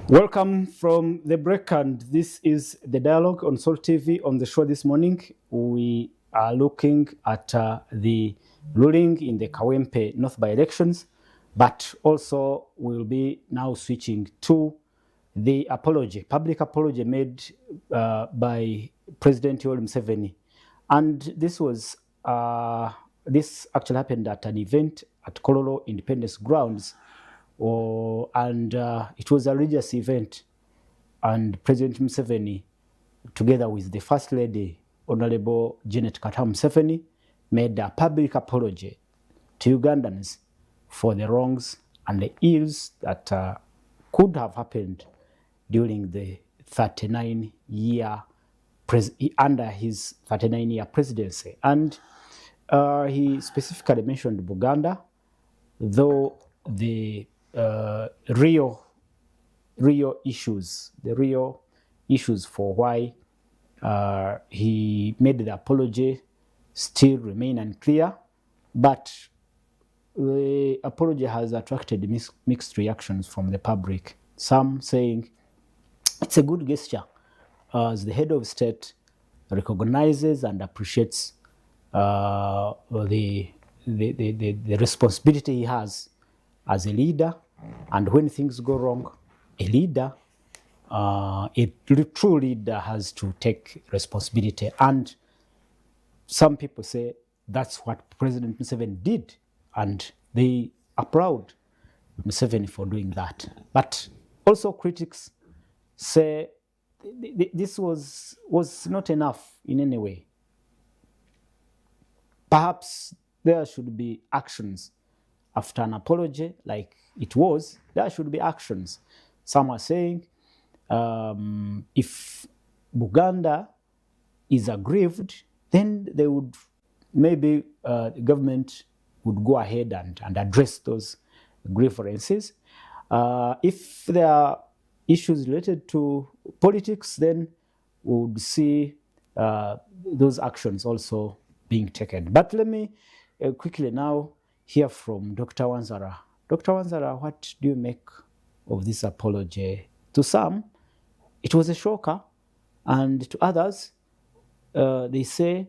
Welcome from the break, and this is the dialogue on Sol TV. On the show this morning, we are looking at the ruling in the Kawempe North by-elections, but also we'll be now switching to the apology, public apology made by President Yoweri Museveni. And this actually happened at an event at Kololo Independence Grounds. And it was a religious event, and President Museveni, together with the First Lady, Honorable Janet Katamu Museveni, made a public apology to Ugandans for the wrongs and the ills that could have happened during the 39-year under his 39-year presidency. And he specifically mentioned Uganda, though the real issues for why he made the apology still remain unclear, but the apology has attracted mixed reactions from the public. Some saying it's a good gesture as the head of state recognizes and appreciates the responsibility he has as a leader, and when things go wrong, a true leader has to take responsibility. And some people say that's what President Museveni did, and they applaud Museveni for doing that. But also critics say this was not enough in any way. Perhaps there should be actions. After an apology like it was, there should be actions. Some are saying if Uganda is aggrieved, then they would maybe the government would go ahead and address those grievances. If there are issues related to politics, then we would see those actions also being taken. But let me quickly now hear from Dr. Wanzara. Dr. Wanzara, what do you make of this apology? To some, it was a shocker, and to others, they say,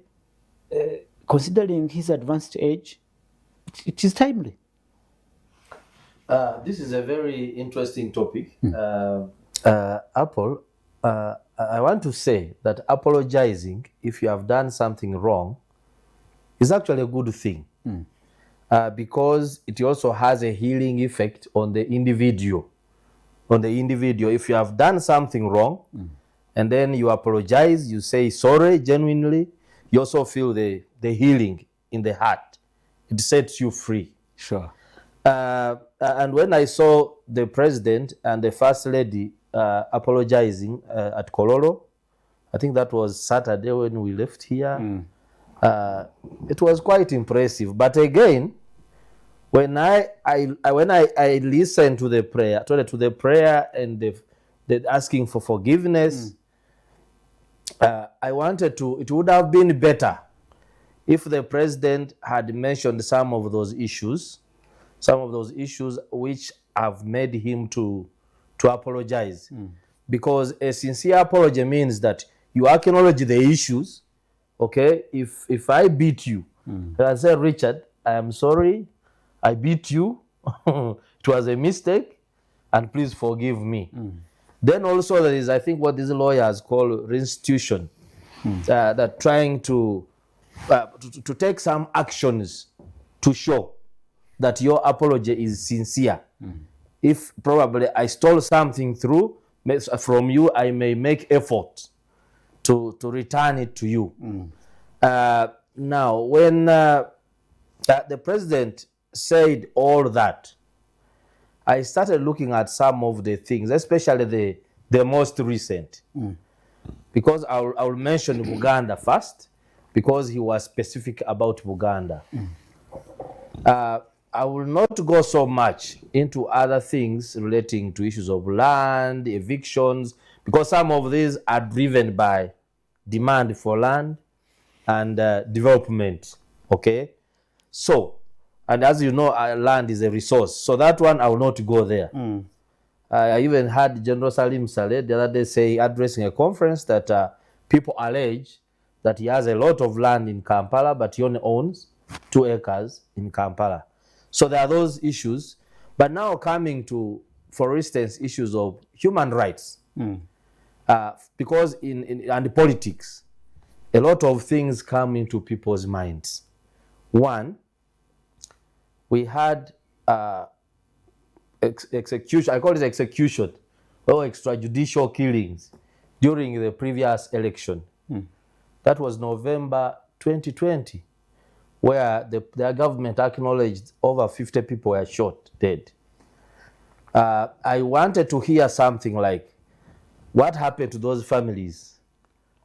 considering his advanced age, it is timely. This is a very interesting topic. Apple, I want to say that apologizing, if you have done something wrong, is actually a good thing. Because it also has a healing effect on the individual. If you have done something wrong, and then you apologize, you say sorry genuinely, you also feel the healing in the heart. It sets you free. Sure. And when I saw the president and the first lady apologizing at Kololo, I think that was Saturday when we left here. It was quite impressive. But again, when I listened to the prayer and the asking for forgiveness, I wanted to. It would have been better if the president had mentioned some of those issues which have made him to apologize, because a sincere apology means that you acknowledge the issues. Okay, if I beat you, I say, Richard, I am sorry, I beat you. It was a mistake, and please forgive me. Then also there is, I think, what these lawyers call restitution, that trying to take some actions to show that your apology is sincere. If probably I stole something from you, I may make effort to return it to you. Now, when the president said all that, I started looking at some of the things, especially the most recent. Because I will mention Uganda first, because he was specific about Uganda. I will not go so much into other things relating to issues of land, evictions, because some of these are driven by demand for land and development. Okay? So, and as you know, land is a resource. So that one, I will not go there. I even had General Salim Saleh the other day say, addressing a conference, that people allege that he has a lot of land in Kampala, but he only owns 2 acres in Kampala. So there are those issues. But now coming to, for instance, issues of human rights, because and politics, a lot of things come into people's minds. One, we had execution, I call it execution, or extrajudicial killings during the previous election. That was November 2020, where their government acknowledged over 50 people were shot dead. I wanted to hear something like, what happened to those families?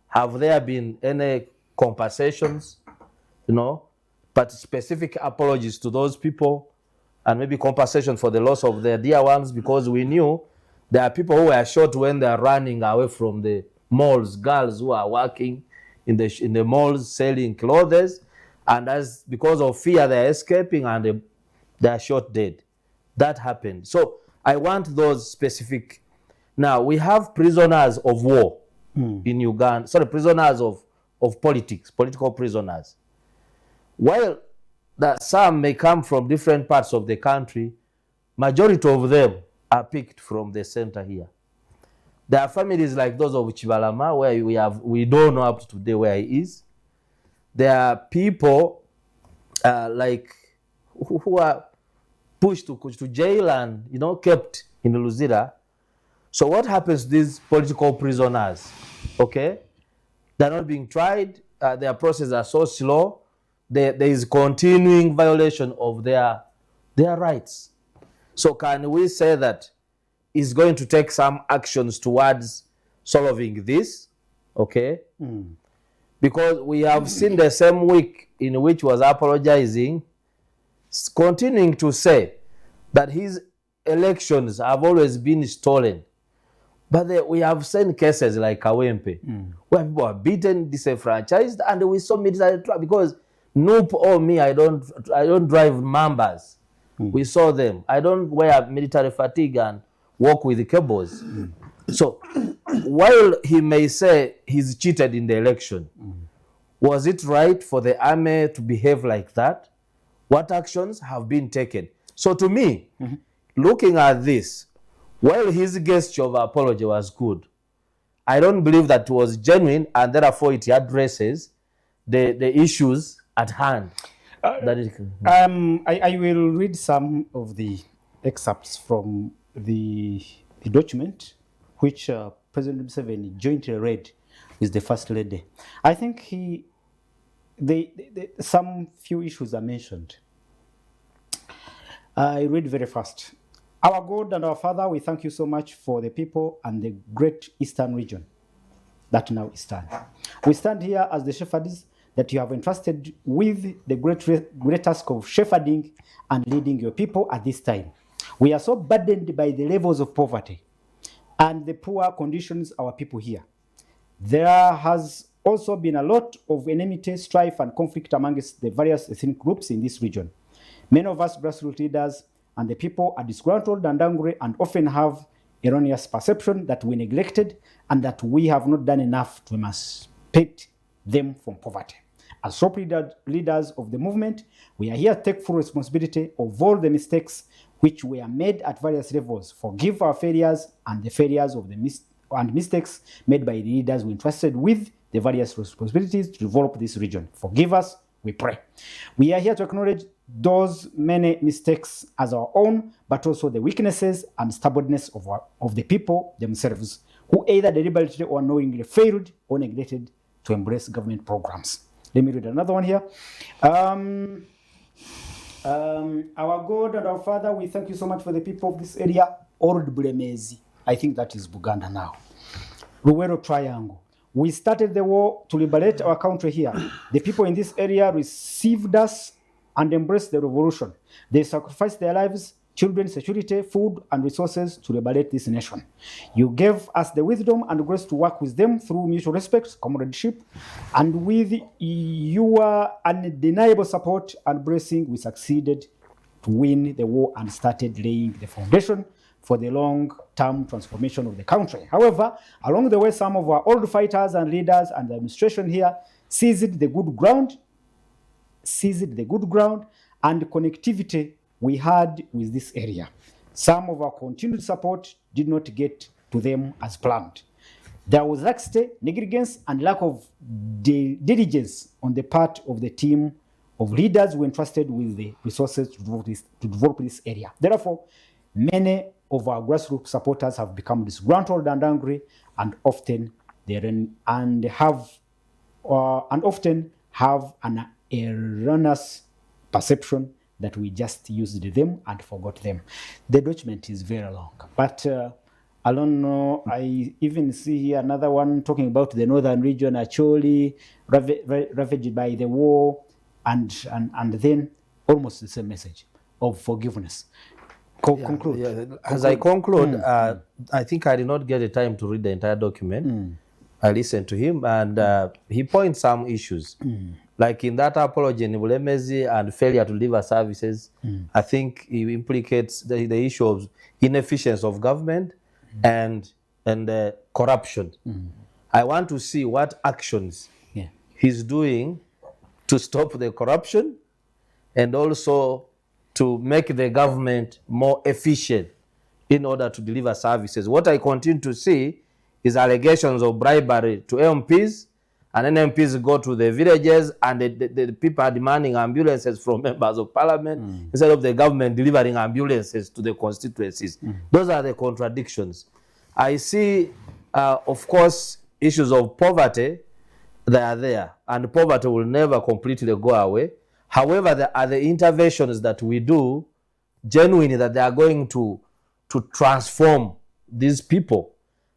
Have there been any compensations, but specific apologies to those people, and maybe compensation for the loss of their dear ones? Because we knew there are people who were shot when they are running away from the malls, girls who are working in the malls selling clothes, and because of fear they are escaping and they are shot dead. That happened. So I want those specific. Now we have prisoners of war in Uganda. Sorry, prisoners of politics, political prisoners. While that some may come from different parts of the country, majority of them are picked from the center here. There are families like those of Chibalama, where we don't know up to today where he is. There are people like who are pushed to jail and kept in Luzira. So what happens to these political prisoners? Okay, they're not being tried. Their processes are so slow. There is continuing violation of their rights. So can we say that is going to take some actions towards solving this? Okay, because we have seen the same week in which was apologizing, continuing to say that his elections have always been stolen. But we have seen cases like Kawempe, where people are beaten, disenfranchised, and we saw military trial because nope, or me, I don't drive Mambas. We saw them. I don't wear military fatigue and walk with the cables. So while he may say he's cheated in the election, was it right for the army to behave like that? What actions have been taken? So to me, looking at this, while his gesture of apology was good, I don't believe that it was genuine, and therefore it addresses the issues at hand. I will read some of the excerpts from the document which President Museveni jointly read with the First Lady. I think some few issues are mentioned. I read very fast. Our God and our Father, we thank you so much for the people and the great Eastern region that now is stand. We stand here as the shepherds that you have entrusted with the great task of shepherding and leading your people at this time. We are so burdened by the levels of poverty and the poor conditions our people here. There has also been a lot of enmity, strife, and conflict amongst the various ethnic groups in this region. Many of us grassroots leaders and the people are disgruntled and angry and often have erroneous perception that we neglected and that we have not done enough to emancipate them from poverty. As top leaders of the movement, we are here to take full responsibility of all the mistakes which were made at various levels. Forgive our failures and the failures of and mistakes made by the leaders we entrusted with the various responsibilities to develop this region. Forgive us, we pray. We are here to acknowledge those many mistakes as our own, but also the weaknesses and stubbornness of the people themselves, who either deliberately or knowingly failed or neglected to embrace government programs. Let me read another one here. Our God and our Father, we thank you so much for the people of this area. Old Bulemezi, I think that is Buganda now. Ruwero Triangle. We started the war to liberate our country here. The people in this area received us and embraced the revolution. They sacrificed their lives, children, security, food, and resources to liberate this nation. You gave us the wisdom and grace to work with them through mutual respect, comradeship, and with your undeniable support and blessing, we succeeded to win the war and started laying the foundation for the long-term transformation of the country. However, along the way, some of our old fighters and leaders and the administration here seized the good ground and connectivity we had with this area. Some of our continued support did not get to them as planned. There was laxity, negligence, and lack of diligence on the part of the team of leaders who were entrusted with the resources to develop this area. Therefore, many of our grassroots supporters have become disgruntled and angry, and often have an erroneous perception that we just used them and forgot them. The document is very long, but I don't know. I even see here another one talking about the northern region, actually ravaged by the war, and then almost the same message of forgiveness. Conclude. Yeah. As I conclude, I think I did not get the time to read the entire document. I listened to him, and he points some issues. Like in that apology in Bulemezi and failure to deliver services, I think he implicates the issue of inefficiency of government and corruption. I want to see what actions he's doing to stop the corruption and also to make the government more efficient in order to deliver services. What I continue to see is allegations of bribery to MPs, and then MPs go to the villages and the people are demanding ambulances from members of parliament instead of the government delivering ambulances to the constituencies. Those are the contradictions. I see, of course, issues of poverty. They are there, and poverty will never completely go away. However, there are the interventions that we do genuinely that they are going to transform these people.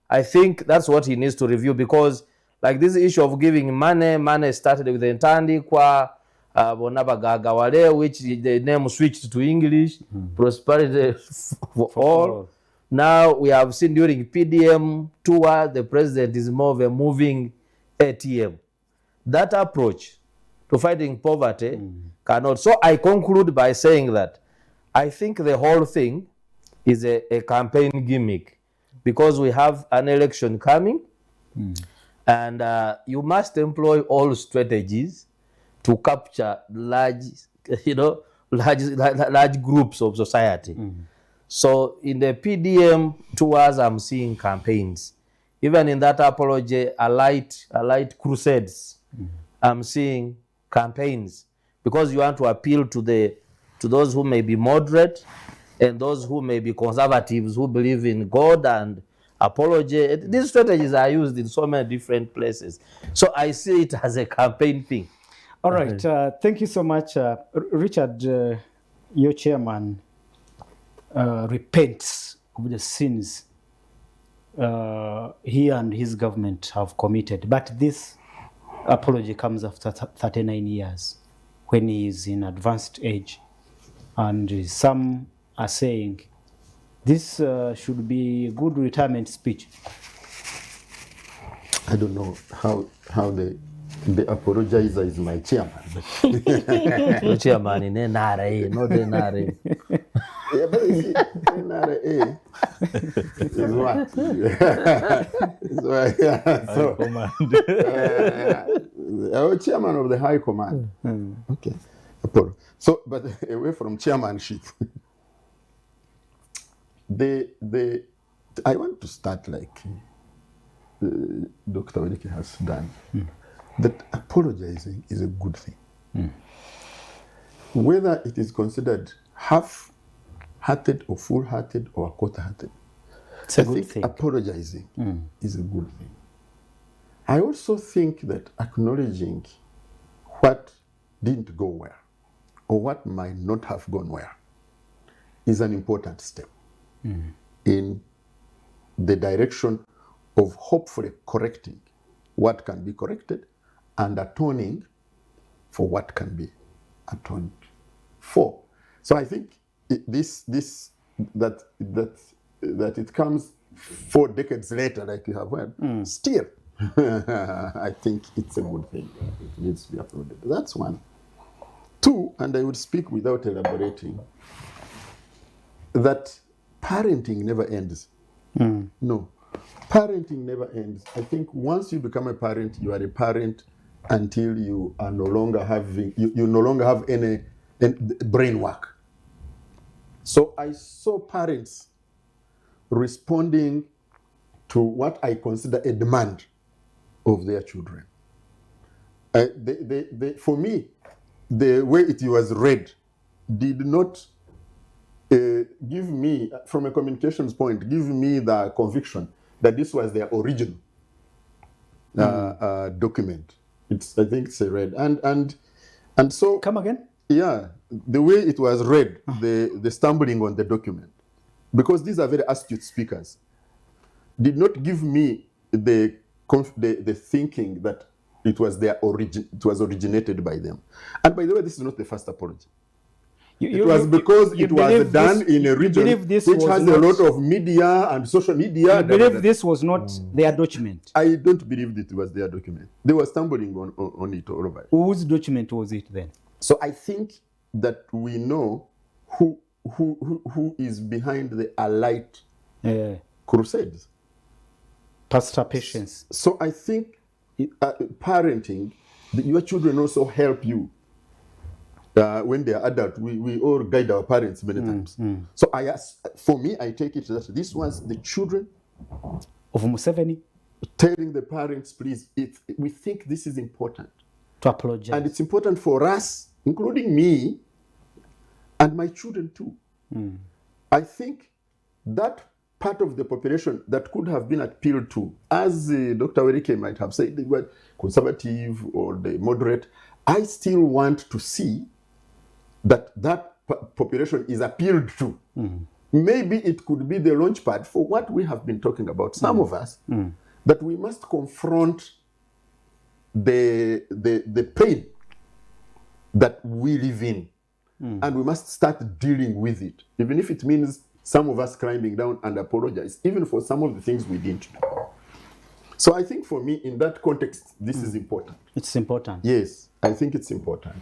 I think that's what he needs to review, because like this issue of giving money started with the Ntandikwa, Bonabagagawale, which the name switched to English, prosperity for all. Now we have seen during PDM tour, the president is more of a moving ATM. That approach to fighting poverty cannot. So I conclude by saying that I think the whole thing is a campaign gimmick, because we have an election coming, and you must employ all strategies to capture large groups of society. So in the PDM tours, I'm seeing campaigns. Even in that apology, a light crusades, I'm seeing campaigns, because you want to appeal to those who may be moderate and those who may be conservatives who believe in God and apology. These strategies are used in so many different places. So I see it as a campaign thing. All right. Thank you so much, Richard. Your chairman repents of the sins he and his government have committed. But this apology comes after 39 years, when he is in advanced age. And some are saying this should be a good retirement speech. I don't know how the apologizer is my chairman. The chairman in NRA, not NRA. Yeah, but you see, NRA is what? Our chairman of the High Command. Okay. So, but away from chairmanship, I want to start like Dr. Welike has done, that apologizing is a good thing. Whether it is considered half-hearted or full-hearted or quarter-hearted, It's a good thing. Apologizing is a good thing. I also think that acknowledging what didn't go well or what might not have gone well is an important step in the direction of hopefully correcting what can be corrected and atoning for what can be atoned for. So I think that it comes 4 decades later, like you have heard, still, I think it's a good thing. It needs to be applauded. That's one. 2, and I would speak without elaborating, that parenting never ends. No, parenting never ends. I think once you become a parent, you are a parent until you are no longer having, you no longer have any brain work. So I saw parents responding to what I consider a demand of their children. For me, the way it was read did not give me, from a communications point, give me the conviction that this was their original document. I think it's a read. And so... Come again? Yeah, the way it was read, the stumbling on the document, because these are very astute speakers, did not give me the thinking that it was their origin. It was originated by them. And by the way, this is not the first apology. It was because it was done in a region which has a lot of media and social media. You believe this was not their document? I don't believe it was their document. They were stumbling on it all over. Whose document was it then? So I think that we know who is behind the Allied crusades. Pastor Patience. So I think parenting, your children also help you. When they are adult, we all guide our parents many times. So for me, I take it that this was the children of Museveni telling the parents, please, we think this is important. To apologize. And it's important for us, including me and my children too. I think that part of the population that could have been appealed to, as Dr. Werike might have said, they were conservative or the moderate, I still want to see that population is appealed to. Maybe it could be the launchpad for what we have been talking about, some of us, that we must confront the pain that we live in, and we must start dealing with it, even if it means some of us climbing down and apologize, even for some of the things we didn't do. So I think for me, in that context, this is important. It's important. Yes, I think it's important.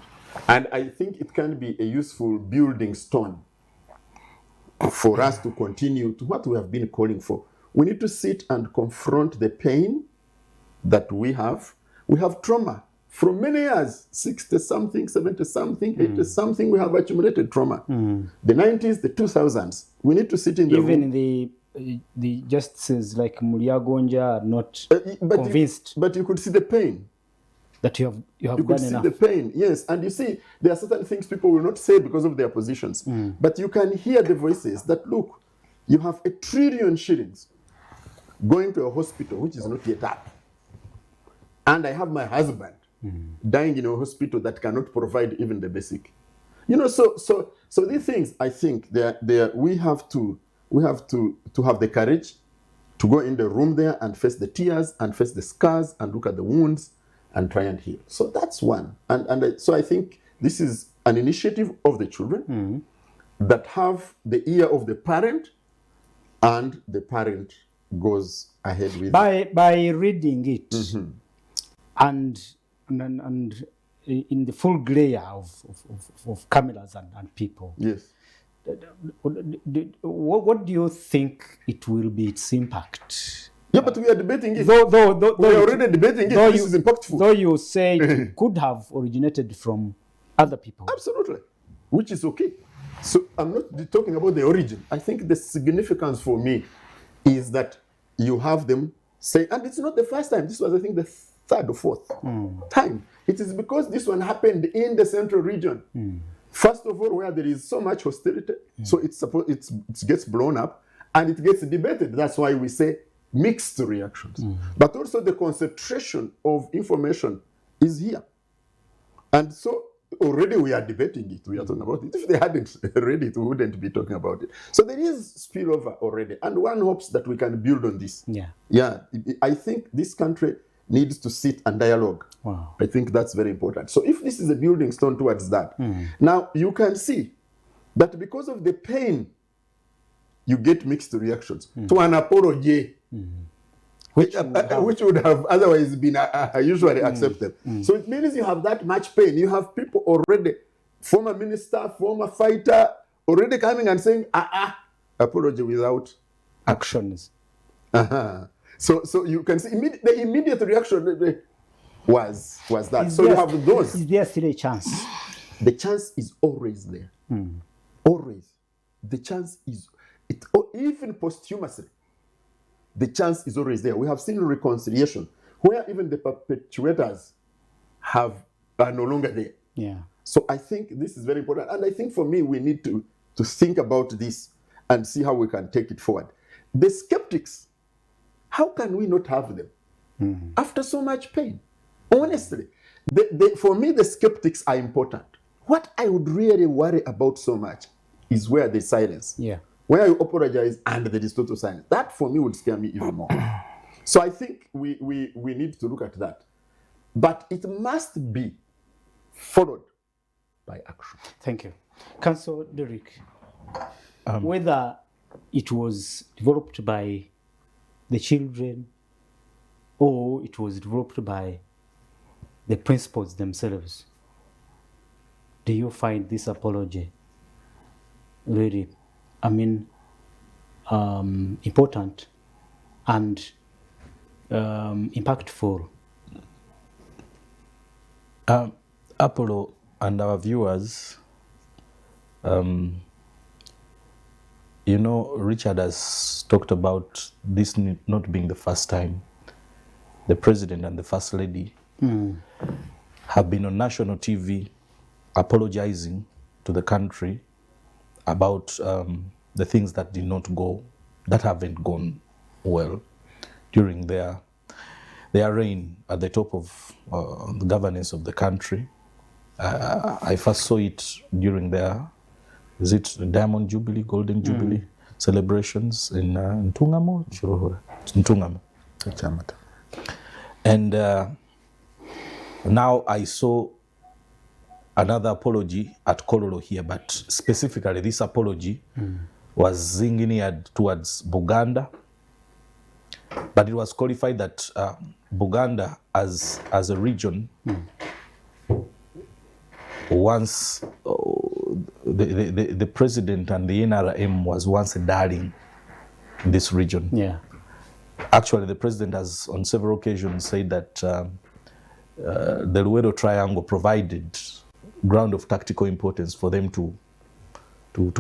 And I think it can be a useful building stone for us to continue to what we have been calling for. We need to sit and confront the pain that we have. We have trauma from many years, 60-something, 70-something, 80-something, we have accumulated trauma. The 90s, the 2000s, we need to sit in the room. Even the justices like Mulyagonja are not convinced. But you could see the pain. That you have you done could see enough. the pain, yes. And you see, there are certain things people will not say because of their positions. But you can hear the voices that, look, you have 1 trillion shillings going to a hospital which is not yet up. And I have my husband dying in a hospital that cannot provide even the basic. You know, so these things, I think, we have to have the courage to go in the room there and face the tears and face the scars and look at the wounds and try and heal. So that's one. So I think this is an initiative of the children that have the ear of the parent, and the parent goes ahead with it. By reading it and in the full glare of cameras and people. Yes. What do you think it will be, its impact? Yeah, but we are debating it. Though we are already debating it. This is impactful. Though you say it could have originated from other people. Absolutely. Which is okay. So I'm not talking about the origin. I think the significance for me is that you have them say, and it's not the first time. This was, I think, the third or fourth time. It is because this one happened in the central region. First of all, where there is so much hostility, so it gets blown up and it gets debated. That's why we say mixed reactions. But also the concentration of information is here. And so already we are debating it. We are talking about it. If they hadn't read it, we wouldn't be talking about it. So there is spillover already. And one hopes that we can build on this. Yeah. I think this country needs to sit and dialogue. Wow. I think that's very important. So if this is a building stone towards that, now you can see that because of the pain, you get mixed reactions to an apology, which would have otherwise been usually accepted. So it means you have that much pain. You have people already, former minister, former fighter, already coming and saying, apology without Actions. So you can see the immediate reaction was that. Is So you there- have those. Is there still a chance? The chance is always there. Always. The chance is, even posthumously, the chance is always there. We have seen reconciliation where even the perpetrators are no longer there. Yeah. So I think this is very important. And I think for me, we need to think about this and see how we can take it forward. The skeptics, how can we not have them after so much pain? Honestly, for me, the skeptics are important. What I would really worry about so much is where there's silence. Yeah. Where you apologize and there is total silence. That for me would scare me even more. So I think we need to look at that. But it must be followed by action. Thank you. Council Derek, whether it was developed by the children or it was developed by the principals themselves, do you find this apology really, important and impactful? Apollo and our viewers, Richard has talked about this not being the first time the president and the first lady have been on national TV apologizing to the country about the things that haven't gone well during their reign at the top of the governance of the country. I first saw it during their, is it the Diamond Jubilee, Golden Jubilee celebrations in Ntungamo? Ntungamo. And now I saw another apology at Kololo here, but specifically this apology was engineered towards Buganda, but it was qualified that Buganda as a region, once the president and the NRM was once a darling in this region. Yeah. Actually, the president has on several occasions said that the Luweero Triangle provided ground of tactical importance for them to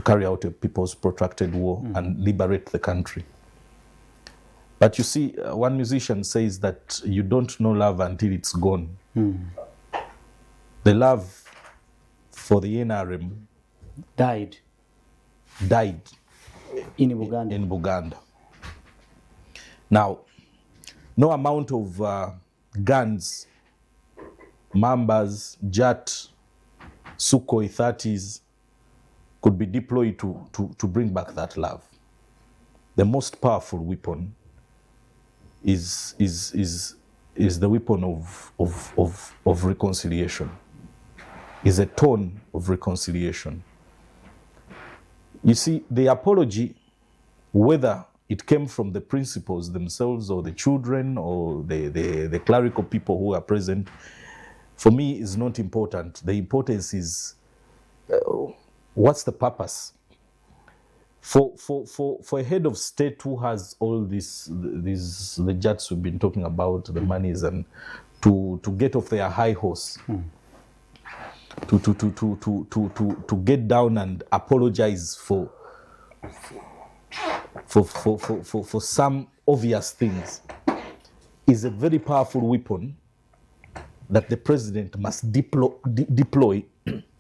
carry out a people's protracted war and liberate the country. But you see, one musician says that you don't know love until it's gone. The love for the NRM Died in Uganda. Now, no amount of guns, Mambas, Jat, Sukhoi 30s could be deployed to bring back that love. The most powerful weapon is the weapon of reconciliation, is a tone of reconciliation. You see, the apology, whether it came from the principals themselves or the children or the clerical people who are present, for me is not important. The importance is what's the purpose? For a head of state who has all the jets we've been talking about, the monies, and to get off their high horse, to get down and apologize for some obvious things is a very powerful weapon that the president must deploy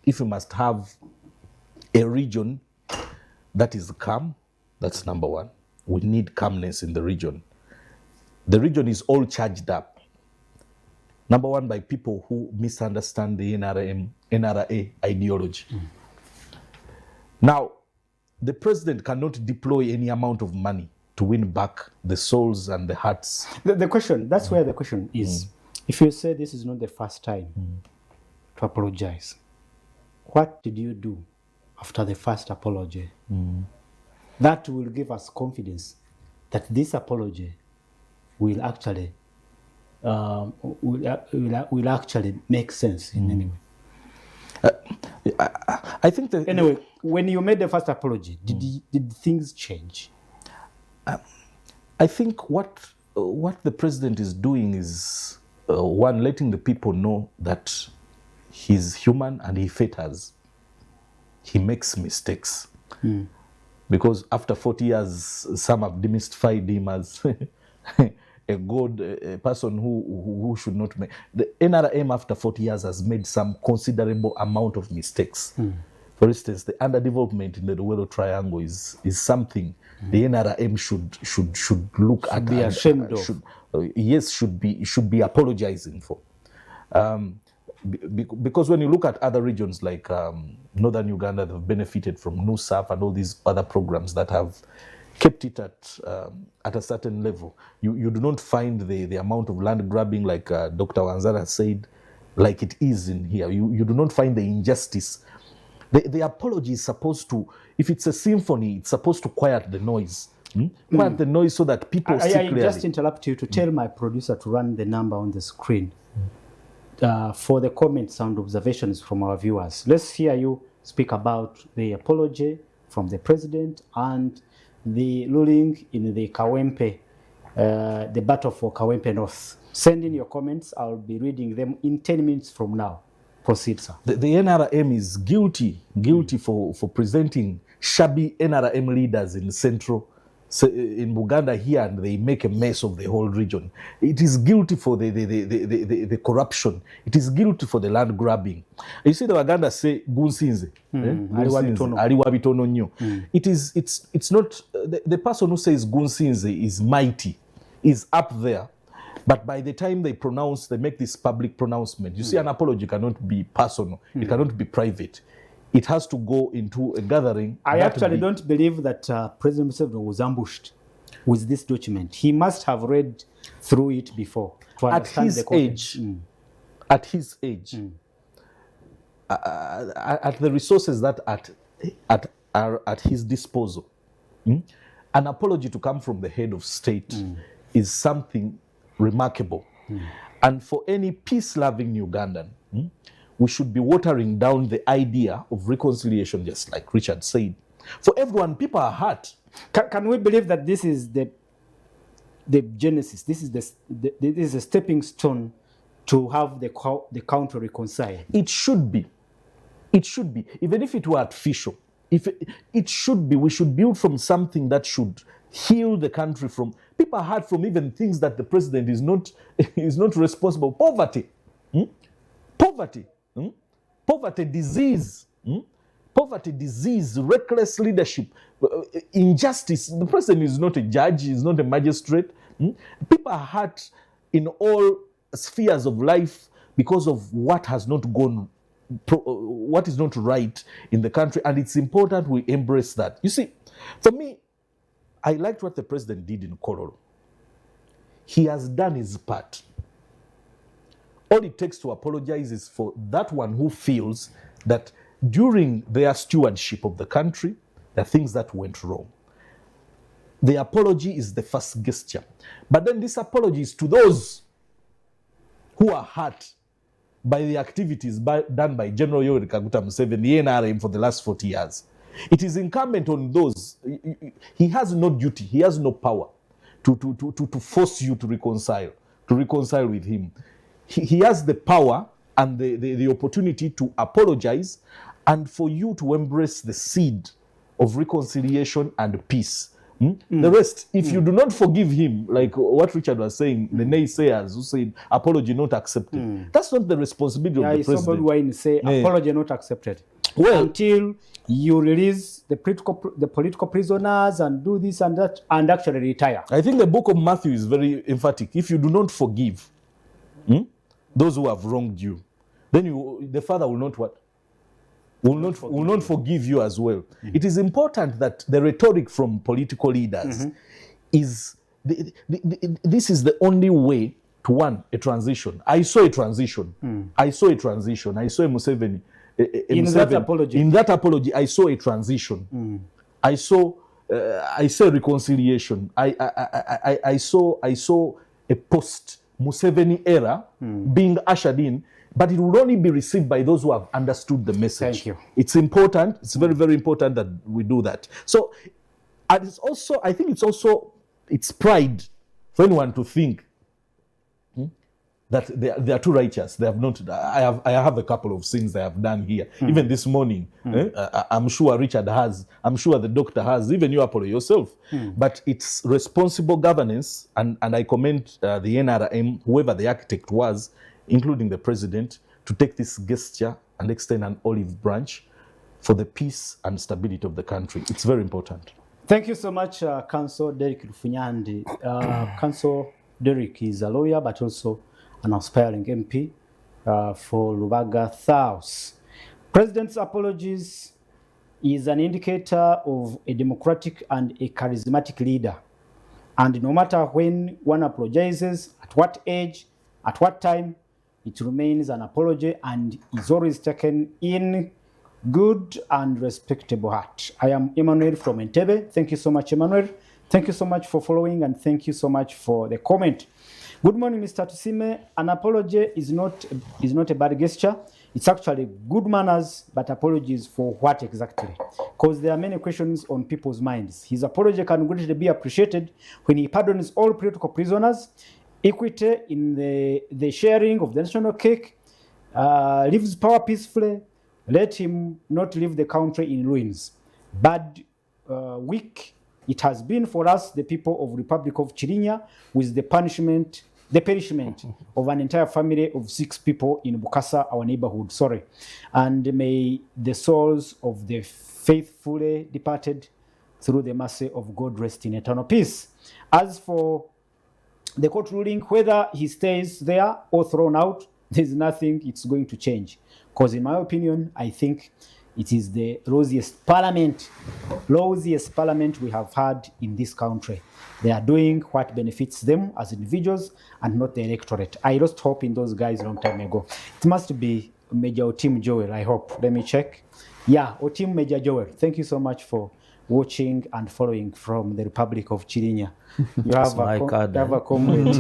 if he must have a region that is calm. That's number one. We need calmness in the region. The region is all charged up. Number one, by people who misunderstand the NRA ideology. Now, the president cannot deploy any amount of money to win back the souls and the hearts. The question, that's where the question is. If you say this is not the first time to apologize, what did you do after the first apology? That will give us confidence that this apology will actually will actually make sense in any way. I think that Anyway, when you made the first apology, did things change? I think what the president is doing is one, letting the people know that he's human and he falters. He makes mistakes. Because after 40 years, some have demystified him as a person who should not make. The NRM after 40 years has made some considerable amount of mistakes. For instance, the underdevelopment in the Luwero Triangle is something the NRM should look at. Be ashamed of. Yes, should be apologizing for. Because when you look at other regions like northern Uganda, they've benefited from NUSAF and all these other programs that have kept it at a certain level. You do not find the amount of land grabbing like Dr. Wanzara said, like it is in here. You do not find the injustice. The apology is supposed to, if it's a symphony, it's supposed to quiet the noise. Quiet the noise so that people see clearly. I just interrupt you to tell my producer to run the number on the screen for the comments and observations from our viewers. Let's hear you speak about the apology from the president and the ruling in the Kawempe, the battle for Kawempe North. Send in your comments. I'll be reading them in 10 minutes from now. Proceed, sir. The NRM is guilty for presenting shabby NRM leaders in in Uganda here, and they make a mess of the whole region. It is guilty for the corruption. It is guilty for the land grabbing. You see, the Waganda say gunsinze, aliwabitono nyo. It's not the person who says gunsinze is mighty, is up there. But by the time they make this public pronouncement, you see, an apology cannot be personal. It cannot be private. It has to go into a gathering. I actually don't believe that President Museveni was ambushed with this document. He must have read through it before to understand the content. At his age, at the resources that are at his disposal, an apology to come from the head of state is something remarkable. And for any peace-loving Ugandan, we should be watering down the idea of reconciliation, just like Richard said. For everyone, people are hurt. Can we believe that this is the genesis? This is a stepping stone to have the country reconcile. It should be. It should be. Even if it were artificial, it should be. We should build from something that should heal the country from. People are hurt from even things that the president is not responsible. Poverty. Poverty, disease. Poverty, disease, reckless leadership, injustice. The president is not a judge, he's not a magistrate. People are hurt in all spheres of life because of what has not gone, what is not right in the country, and it's important we embrace that. You see, for me, I liked what the president did in Kororo. He has done his part. All it takes to apologize is for that one who feels that during their stewardship of the country, there are things that went wrong. The apology is the first gesture. But then this apology is to those who are hurt by the activities done by General Yoweri Kaguta Museveni, the NRM, for the last 40 years. It is incumbent on those. He has no duty, he has no power to force you to reconcile with him. He has the power and the opportunity to apologize and for you to embrace the seed of reconciliation and peace. The rest, if you do not forgive him, like what Richard was saying, the naysayers who said apology not accepted, that's not the responsibility of the president. Somebody will say apology not accepted. Well, until you release the political prisoners and do this and that and actually retire. I think the book of Matthew is very emphatic. If you do not forgive those who have wronged you, then the Father will not what? Will not forgive you as well. It is important that the rhetoric from political leaders is this is the only way to a transition. I saw a transition. I saw a Museveni. In that apology, I saw a transition. I saw reconciliation. I saw a post Museveni era being ushered in. but it will only be received by those who have understood the message. Thank you. It's important. It's very, very important that we do that. So, and it's also, I think it's pride for anyone to think that they are too righteous. They have not. I have a couple of things I have done here. Even this morning, I'm sure Richard has. I'm sure the doctor has. Even you, Apollo, yourself. But it's responsible governance, and I commend the NRM, whoever the architect was, including the president, to take this gesture and extend an olive branch for the peace and stability of the country. It's very important. Thank you so much, Council Derek Lufunyandi. Council Derek is a lawyer, but also an aspiring MP for Lubaga South. President's apologies is an indicator of a democratic and a charismatic leader. And no matter when one apologizes, at what age, at what time, it remains an apology and is always taken in good and respectable heart. I am Emmanuel from Entebbe. Thank you so much, Emmanuel. Thank you so much for following, and thank you so much for the comment. Good morning, Mr. Tusime. An apology is not a bad gesture. It's actually good manners, but apologies for what exactly? Because there are many questions on people's minds. His apology can greatly be appreciated when he pardons all political prisoners, equity in the sharing of the national cake, leaves power peacefully, let him not leave the country in ruins. Bad week it has been for us, the people of Republic of Chirinya, with the perishment of an entire family of 6 people in Bukasa, our neighborhood. And may the souls of the faithfully departed through the mercy of God rest in eternal peace. As for the court ruling, whether he stays there or thrown out, there's nothing it's going to change. Because in my opinion, I think it is the rosiest parliament we have had in this country. They are doing what benefits them as individuals and not the electorate. I lost hope in those guys a long time ago. It must be Major Otim Joel, I hope. Let me check. Yeah, Otim Major Joel. Thank you so much for watching and following from the Republic of Chirinya. You have a comrade.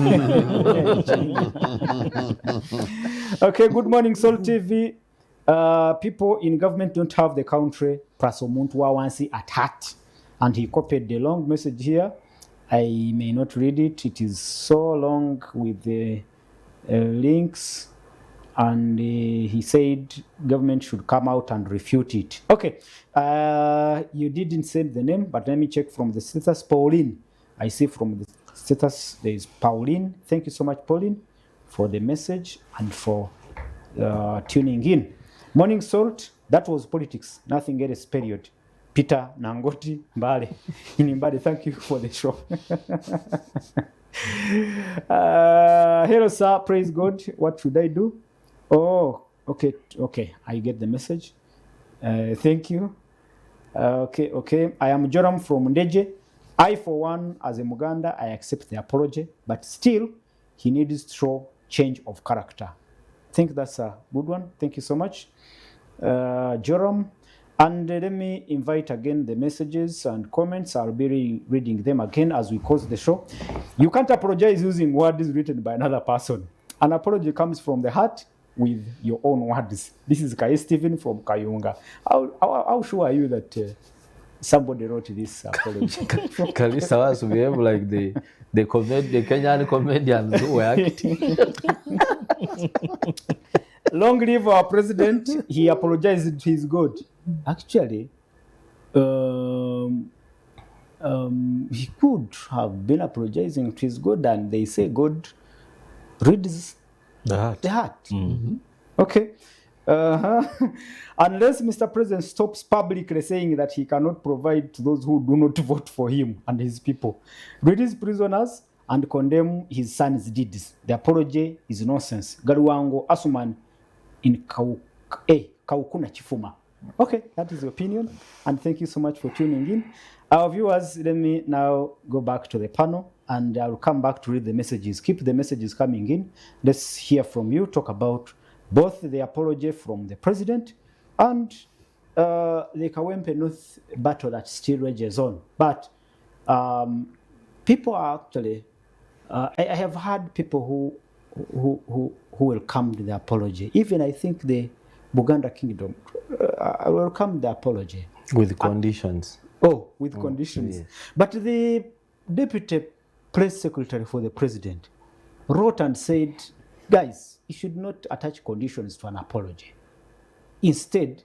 Okay, good morning, Sol TV. People in government don't have the country plus omuntu wawansi at heart. And he copied the long message here. I may not read it. It is so long with the links. And he said government should come out and refute it. Okay, you didn't send the name, but let me check from the status. Pauline, I see from the status there is Pauline. Thank you so much, Pauline, for the message and for tuning in. Morning Salt, that was politics, nothing else, period. Peter Nangoti Mbale. In Mbale, thank you for the show. Hello, sir, praise God. What should I do? Oh, okay, I get the message. Thank you. Okay. I am Joram from Ndeje. I, for one, as a Muganda, I accept the apology, but still, he needs to show change of character. I think that's a good one. Thank you so much, Joram. And let me invite again the messages and comments. I'll be reading them again as we close the show. You can't apologize using words written by another person. An apology comes from the heart with your own words. This is Kai Stephen from Kayunga. How sure are you that somebody wrote this apology? Kalisa wants to behave like the Kenyan comedians who were acting. Long live our president. He apologized to his God. Actually, he could have been apologizing to his God, and they say God reads the heart. Mm-hmm. Okay. Unless Mr. President stops publicly saying that he cannot provide to those who do not vote for him and his people, release prisoners and condemn his son's deeds, the apology is nonsense. Garuwango Asuman in Kaukuna Chifuma. Okay, that is the opinion, and thank you so much for tuning in. Our viewers, let me now go back to the panel, and I'll come back to read the messages. Keep the messages coming in. Let's hear from you, talk about both the apology from the president and the Kawempe North battle that still rages on. But people are actually, I have heard people who welcomed the apology. Even I think the Buganda Kingdom welcomed the apology. With conditions. Oh, with conditions. yes. But the deputy press secretary for the president wrote and said, guys, you should not attach conditions to an apology. Instead,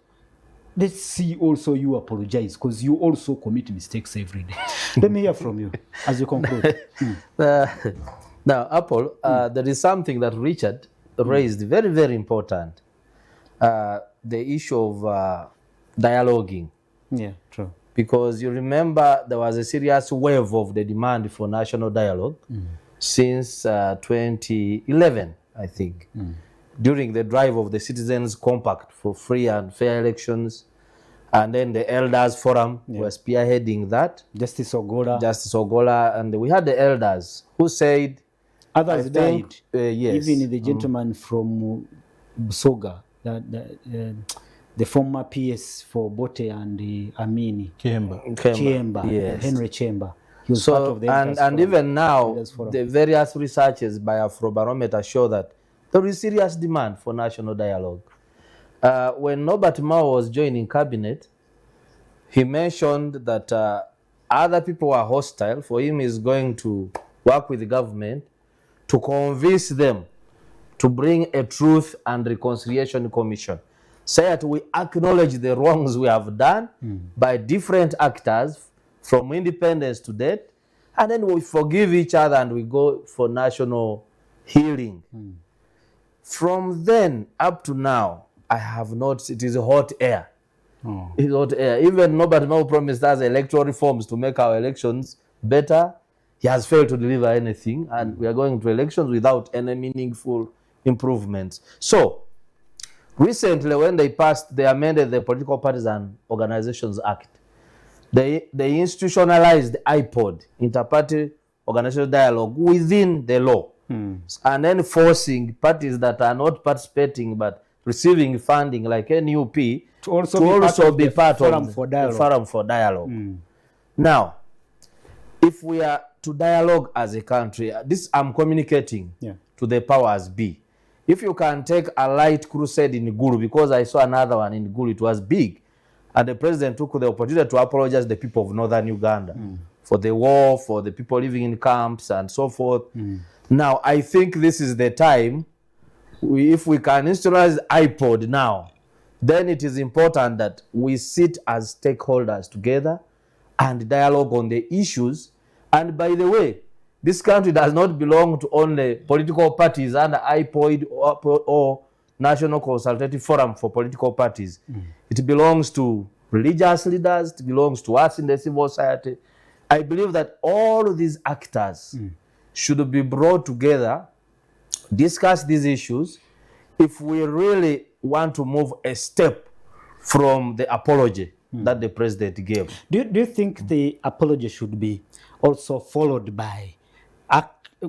let's see also you apologize, because you also commit mistakes every day. Let me hear from you as you conclude. Now, Apple, there is something that Richard raised, very, very important. The issue of dialoguing. Yeah, true. Because you remember there was a serious wave of the demand for national dialogue since 2011, I think, during the drive of the Citizens Compact for free and fair elections. And then the Elders Forum were spearheading that. Justice Ogola. And we had the elders who said, others died. Yes. Even the gentleman from Busoga, the former PS for Bote and Amini. Chiemba, yes. Henry Chiemba. He was part of the and even now, the various researches by Afrobarometer show that there is serious demand for national dialogue. When Norbert Mao was joining cabinet, he mentioned that other people were hostile. For him, he's going to work with the government to convince them to bring a Truth and Reconciliation Commission. Say that we acknowledge the wrongs we have done by different actors from independence to date, and then we forgive each other and we go for national healing. From then up to now, I have not, it is hot air. It's hot air. Even Norbert Mao promised us electoral reforms to make our elections better. He has failed to deliver anything, and we are going to elections without any meaningful improvements. So, recently, when they amended the Political Parties and Organizations Act, they institutionalized IPOD, Inter-Party Organizational Dialogue, within the law, and then forcing parties that are not participating but receiving funding like NUP to also be part of the Forum for Dialogue. Now, if we are to dialogue as a country, this I'm communicating to the powers be. If you can take a light crusade in Gulu, because I saw another one in Gulu, it was big, and the president took the opportunity to apologize to the people of northern Uganda for the war, for the people living in camps and so forth. Now, I think this is the time, if we can institutionalize IPOD now, then it is important that we sit as stakeholders together and dialogue on the issues. And by the way, this country does not belong to only political parties under IPOD or National Consultative Forum for Political Parties. It belongs to religious leaders, it belongs to us in the civil society. I believe that all these actors should be brought together, discuss these issues, if we really want to move a step from the apology that the president gave. Do you think the apology should be also followed by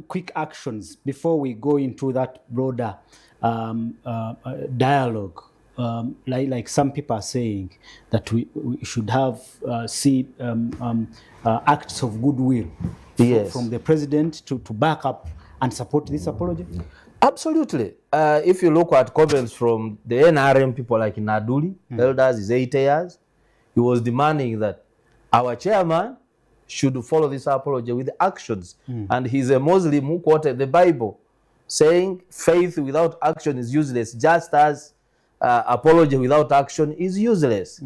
quick actions before we go into that broader dialogue? Like some people are saying that we should have acts of goodwill from the president to back up and support this apology? Absolutely. If you look at comments from the NRM people like Naduli, elders, is 8 years, he was demanding that our chairman should follow this apology with actions. And he's a Muslim who quoted the Bible, saying faith without action is useless, just as apology without action is useless.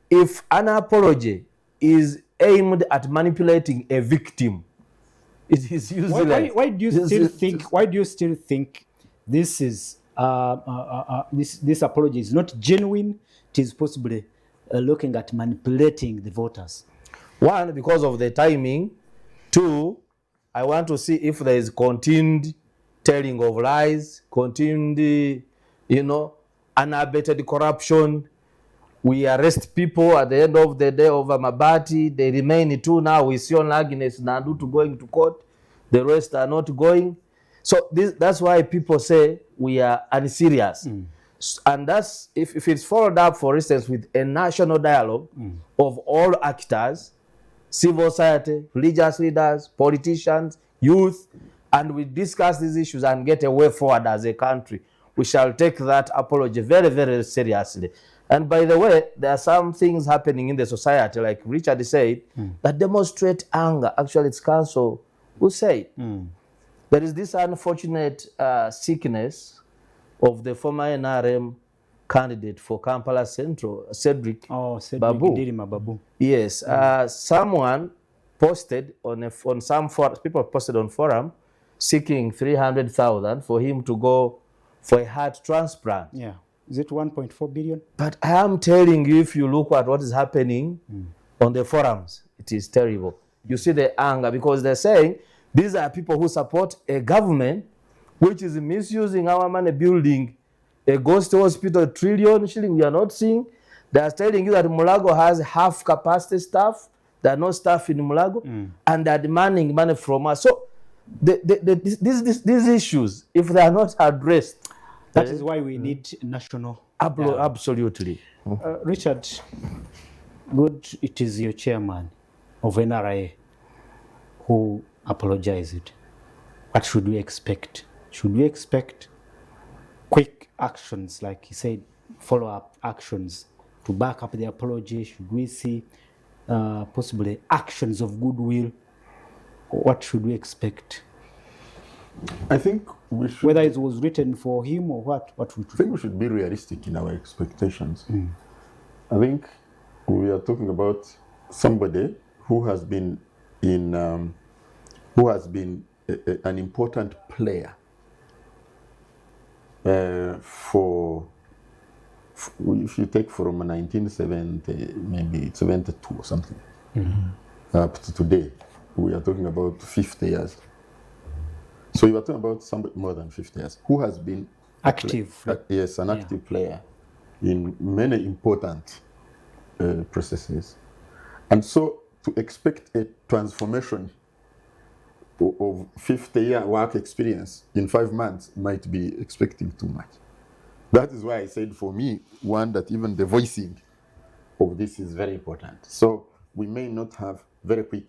If an apology is aimed at manipulating a victim, it is useless. Why do you still think this is this apology is not genuine? It is possibly looking at manipulating the voters. One, because of the timing. Two, I want to see if there is continued telling of lies, continued, unabated corruption. We arrest people at the end of the day over Mabati. They remain 2 now. We see on Agnes Nandutu going to court. The rest are not going. So that's why people say we are unserious. And that's, if it's followed up, for instance, with a national dialogue of all actors, civil society, religious leaders, politicians, youth, and we discuss these issues and get a way forward as a country, we shall take that apology very, very seriously. And by the way, there are some things happening in the society, like Richard said, that demonstrate anger. Actually, it's council who said. There is this unfortunate sickness of the former NRM candidate for Kampala Central, Cedric Babu. Dirima Babu. Yes, someone posted on some people posted on forum seeking 300,000 for him to go for a heart transplant. Yeah. Is it 1.4 billion? But I am telling you, if you look at what is happening on the forums, it is terrible. You see the anger, because they're saying these are people who support a government which is misusing our money, building a ghost hospital, trillion shilling we are not seeing. They are telling you that Mulago has half capacity staff. There are no staff in Mulago, and they're demanding money from us. So these issues, if they are not addressed, that is why we need national. Absolutely. Richard, good, it is your chairman of NRA who apologized. What should we expect? Should we expect quick actions, like he said, follow-up actions to back up the apology? Should we see possibly actions of goodwill? What should we expect? I think we should. Whether it was written for him or what we I think we should be realistic in our expectations. I think we are talking about somebody who has been an important player for if you take from 1970, maybe 72 or something, up to today, we are talking about 50 years. So you are talking about somebody more than 50 years who has been active. Yes, an active player in many important processes. And so to expect a transformation of 50-year work experience in 5 months might be expecting too much. That is why I said, for me, one, that even the voicing of this is very important. So we may not have very quick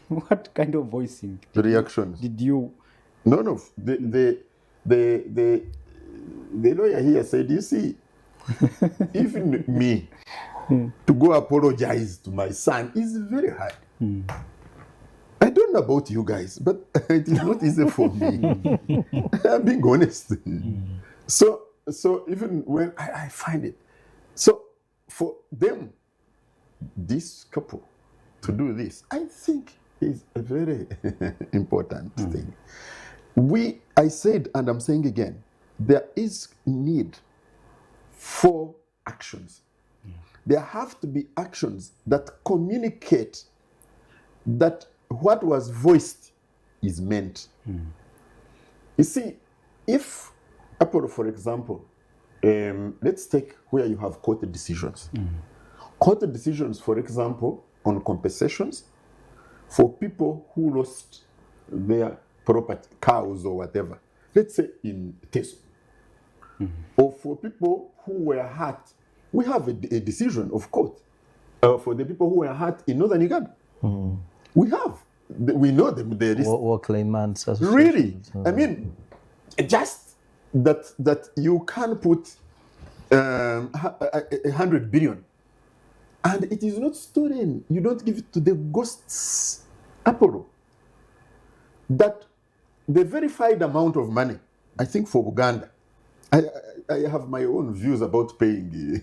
What kind of voicing? reactions. Did you? No. The lawyer here said, you see, even me to go apologize to my son is very hard. I don't know about you guys, but it is not easy for me. I'm being honest. So even when I find it, so for them, this couple, to do this, I think is a very important thing. I said, and I'm saying again, there is need for actions. There have to be actions that communicate that what was voiced is meant. You see, if Apollo, for example, let's take where you have court decisions. Court decisions, for example, on compensations for people who lost their property, cows or whatever, let's say in Teso, or for people who were hurt, we have a decision of court for the people who were hurt in northern Uganda. We have. We know them. There is War claimants. really. I mean, just that you can put 100 billion, and it is not stolen. You don't give it to the ghosts. Apollo. That the verified amount of money, I think for Uganda, I have my own views about paying.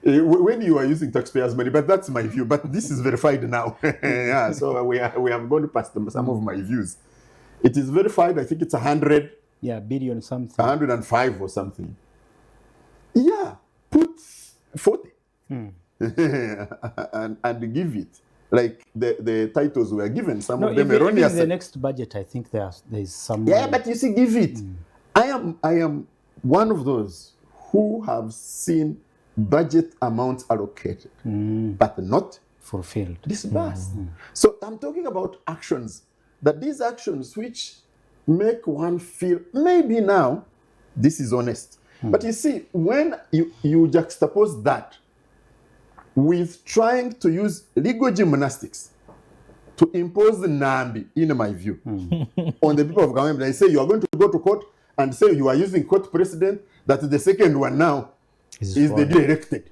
When you are using taxpayers' money, but that's my view. But this is verified now. Yeah, so we have gone past some of my views. It is verified. I think it's 100. Yeah, billion something. 105 or something. Yeah, put 40 and give it. Like the titles were given, some of them erroneous. In the next budget, I think there is some. Yeah, but you see, give it. I am one of those who have seen budget amounts allocated, but not fulfilled, disbursed. So I'm talking about actions. That these actions which make one feel maybe now this is honest. But you see, when you juxtapose that with trying to use legal gymnastics to impose the Nambi, in my view, on the people of Kawempe. They say you are going to go to court and say you are using court precedent, that the second one now is the directed.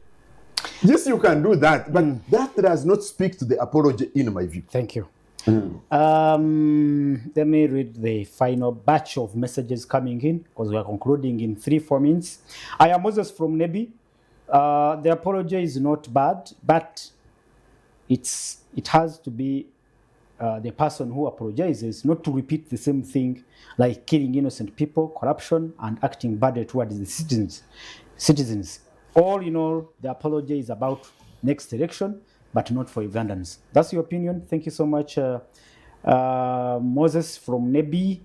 Yes, you can do that, but that does not speak to the apology, in my view. Thank you. Let me read the final batch of messages coming in, because we are concluding in 3-4 minutes. I am Moses from Nebi. The apology is not bad, but it has to be the person who apologizes not to repeat the same thing, like killing innocent people, corruption, and acting badly towards the citizens. All in all, the apology is about next election, but not for Ugandans. That's your opinion. Thank you so much, Moses from Nebi.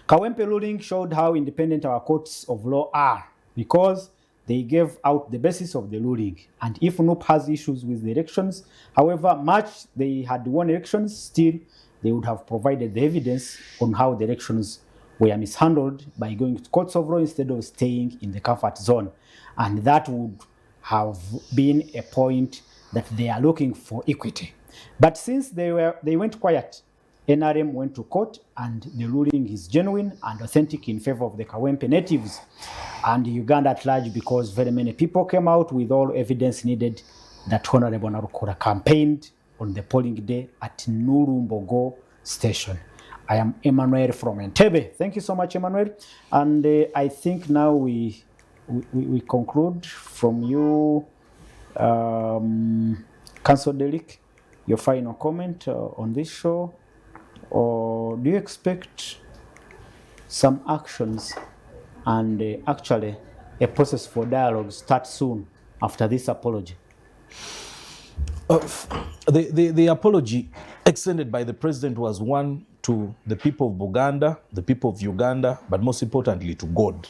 Kawempe ruling showed how independent our courts of law are, because they gave out the basis of the ruling. And if NUP has issues with the elections, however much they had won elections, still they would have provided the evidence on how the elections were mishandled by going to courts of law instead of staying in the comfort zone. And that would have been a point that they are looking for equity. But since they went quiet, NRM went to court, and the ruling is genuine and authentic in favor of the Kawempe natives and Uganda at large, because very many people came out with all evidence needed that Honorable Narukora campaigned on the polling day at Nurumbogo station. I am Emmanuel from Entebbe. Thank you so much, Emmanuel. And I think now we conclude from you, Councillor Derrick, your final comment on this show. Or do you expect some actions and actually a process for dialogue start soon after this apology? The apology extended by the president was one to the people of Buganda, the people of Uganda, but most importantly to God.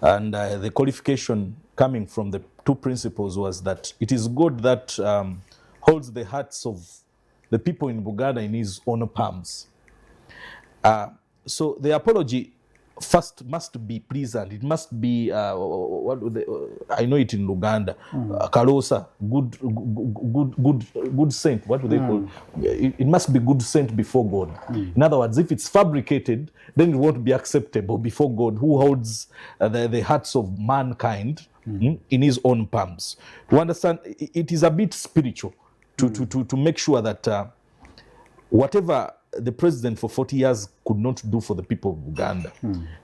And the qualification coming from the two principles was that it is God that holds the hearts of the people in Buganda in his own palms. So the apology first must be pleasant. It must be, I know it in Uganda, Karosa, good scent. What do they call it? It must be good scent before God. In other words, if it's fabricated, then it won't be acceptable before God, who holds the hearts of mankind in his own palms. To understand, it is a bit spiritual to make sure that whatever the president for 40 years could not do for the people of Uganda,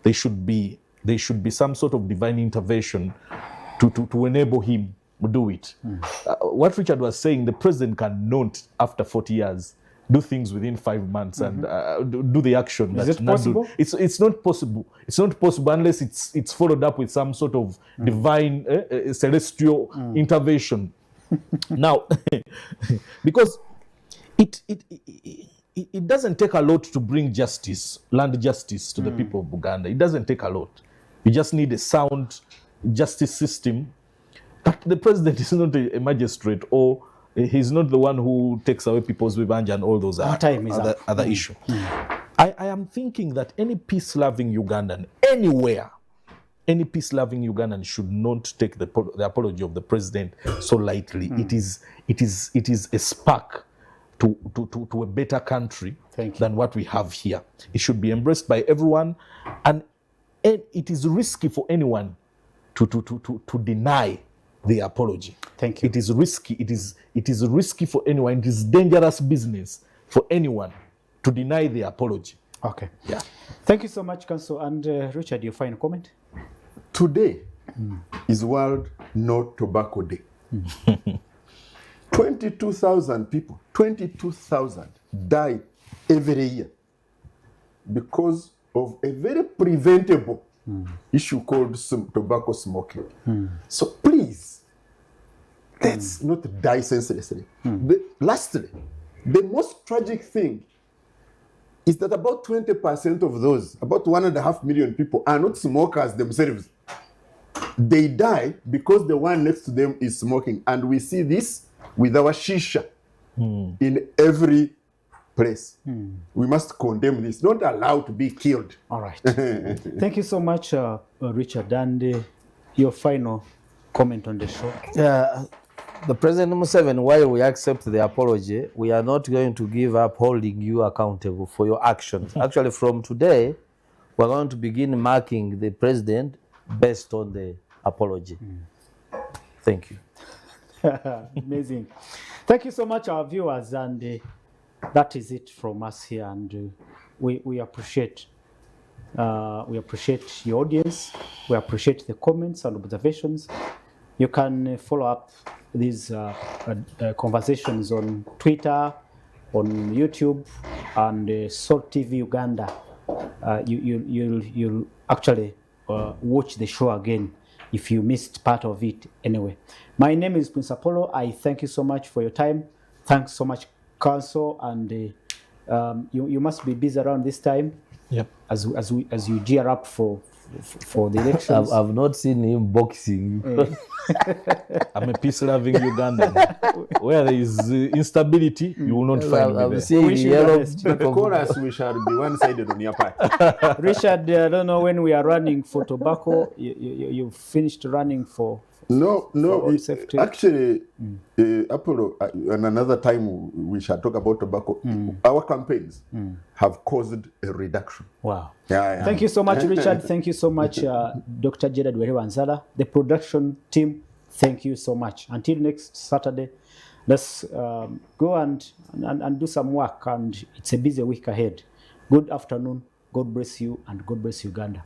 there should be some sort of divine intervention to enable him to do it. What Richard was saying, the president cannot, after 40 years, do things within 5 months and do the action. Is it possible? It's not possible. It's not possible unless it's followed up with some sort of divine celestial intervention. Now, because it doesn't take a lot to bring justice, land justice to the people of Uganda. It doesn't take a lot. You just need a sound justice system. But the president is not a magistrate, or he's not the one who takes away people's revenge and all those other issues. I am thinking that any peace-loving Ugandan, anywhere, any peace-loving Ugandan should not take the apology of the president so lightly. It is a spark to a better country than what we have here. It should be embraced by everyone, and it is risky for anyone to deny the apology. Thank you. It is risky. It is risky for anyone. It is dangerous business for anyone to deny the apology. Okay. Yeah. Thank you so much, Council. And Richard, your final comment? Today is World No Tobacco Day. 22,000 people, 22,000 die every year because of a very preventable issue called tobacco smoking. So please, let's not die senselessly. Lastly, the most tragic thing is that about 20% of those, about 1.5 million people, are not smokers themselves. They die because the one next to them is smoking. And we see this with our shisha in every place. We must condemn this, not allow to be killed. All right. Thank you so much, Richard. And your final comment on the show? The President Museveni, while we accept the apology, we are not going to give up holding you accountable for your actions. Actually, from today, we're going to begin marking the president based on the apology. Thank you. Amazing. Thank you so much, our viewers, and that is it from us here. And we appreciate your audience. We appreciate the comments and observations. You can follow up these conversations on Twitter, on YouTube, and Salt TV Uganda. You'll actually watch the show again if you missed part of it anyway. My name is Prince Apollo. I thank you so much for your time. Thanks so much, Council, and you must be busy around this time. Yep. As you gear up for the elections. I've not seen him boxing. I'm a peace-loving Ugandan. Where there is instability, you will not find me I'm there. seeing We should yellow arrest. But the chorus, we shall be one-sided on your part. Richard, I don't know when we are running for tobacco. You finished running for No, all safety. actually, Apollo, and another time we shall talk about tobacco. Our campaigns have caused a reduction. Wow. Yeah. Thank you so much, Richard. Thank you so much, Dr. Gerard Werewanzala. The production team, thank you so much. Until next Saturday, let's go and do some work. And it's a busy week ahead. Good afternoon. God bless you, and God bless Uganda.